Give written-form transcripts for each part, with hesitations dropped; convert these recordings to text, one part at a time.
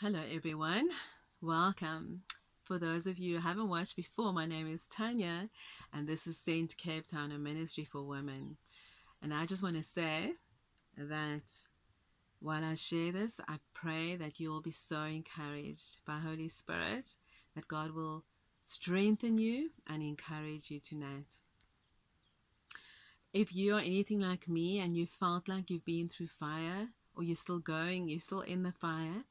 Hello, everyone. Welcome. For those of you who haven't watched before, my name is Tanya, and this is Saint Cape Town, a ministry for women. And I just want to say that while I share this, I pray that you will be so encouraged by Holy Spirit, that God will strengthen you and encourage you tonight. If you are anything like me and you felt like you've been through fire, or you're still going, you're still in the fire,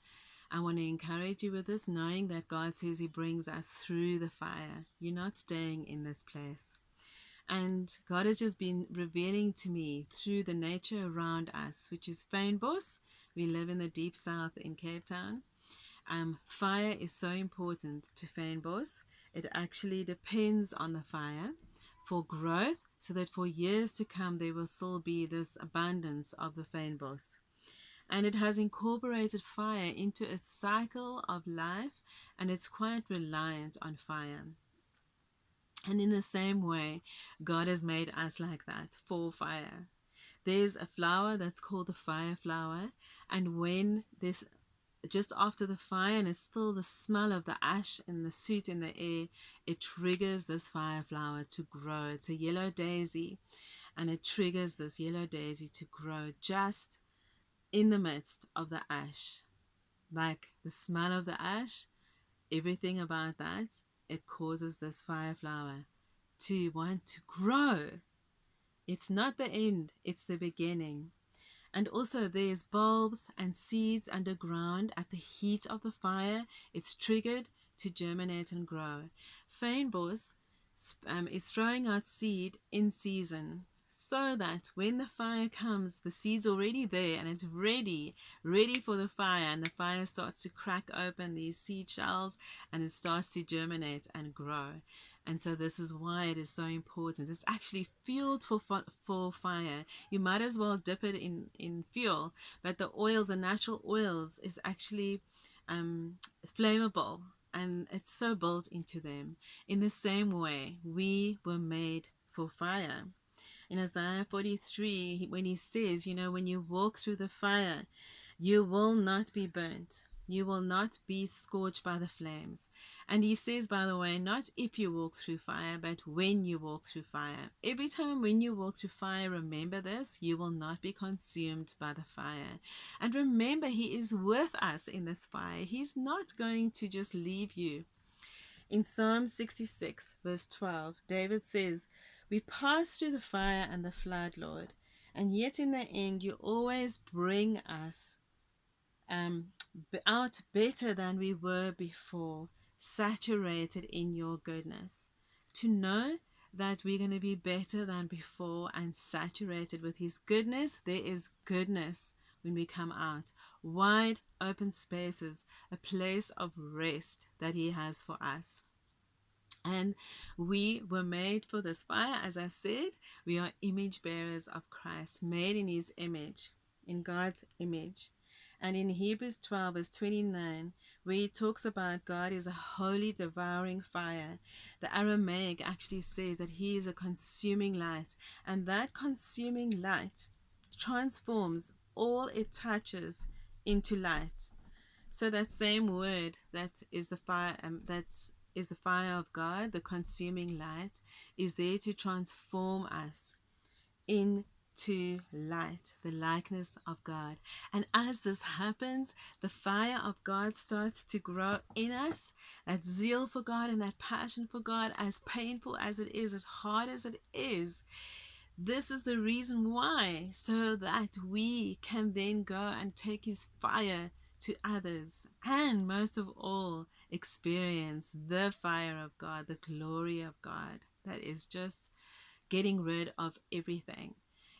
I want to encourage you with this, knowing that God says He brings us through the fire. You're not staying in this place. And God has just been revealing to me through the nature around us, which is Fynbos. We live in the deep south in Cape Town. Fire is so important to Fynbos. It actually depends on the fire for growth, so that for years to come there will still be this abundance of the Fynbos, and it has incorporated fire into its cycle of life, and it's quite reliant on fire. And in the same way, God has made us like that for fire. There's a flower that's called the fire flower, and when this just after the fire and it's still the smell of the ash and the soot in the air, it triggers this fire flower to grow. It's a yellow daisy, and it triggers this yellow daisy to grow just in the midst of the ash. Like the smell of the ash, everything about that, it causes this fire flower to want to grow. It's not the end, it's the beginning. And also, there's bulbs and seeds underground at the heat of the fire. It's triggered to germinate and grow. Fynbos is throwing out seed in season, so that when the fire comes, the seed's already there and it's ready for the fire, and the fire starts to crack open these seed shells and it starts to germinate and grow. And so this is why it is so important. It's actually fueled for fire. You might as well dip it in fuel, but the oils, the natural oils, is actually flammable, and it's so built into them. In the same way, we were made for fire. In Isaiah 43, when he says, when you walk through the fire, you will not be burnt. You will not be scorched by the flames. And he says, by the way, not if you walk through fire, but when you walk through fire. Every time when you walk through fire, remember this, you will not be consumed by the fire. And remember, He is with us in this fire. He's not going to just leave you. In Psalm 66, verse 12, David says, we pass through the fire and the flood, Lord, and yet in the end you always bring us out better than we were before, saturated in your goodness. To know that we're going to be better than before and saturated with His goodness, there is goodness when we come out. Wide open spaces, a place of rest that He has for us. And we were made for this fire. As I said, we are image bearers of Christ, made in His image, in God's image. And in Hebrews 12, verse 29, where he talks about God is a holy, devouring fire, the Aramaic actually says that He is a consuming light. And that consuming light transforms all it touches into light. So that same word that is the fire, the fire of God, the consuming light, is there to transform us into light, the likeness of God. And as this happens, the fire of God starts to grow in us. That zeal for God and that passion for God, as painful as it is, as hard as it is, this is the reason why, so that we can then go and take His fire to others, and most of all, experience the fire of God, the glory of God that is just getting rid of everything.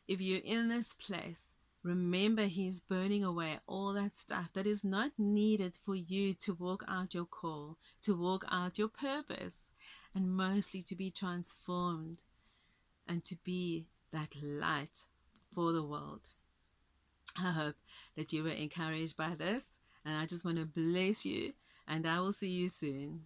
If you're in this place, remember He's burning away all that stuff that is not needed for you to walk out your call, to walk out your purpose, and mostly to be transformed and to be that light for the world. I hope that you were encouraged by this, and I just want to bless you, and I will see you soon.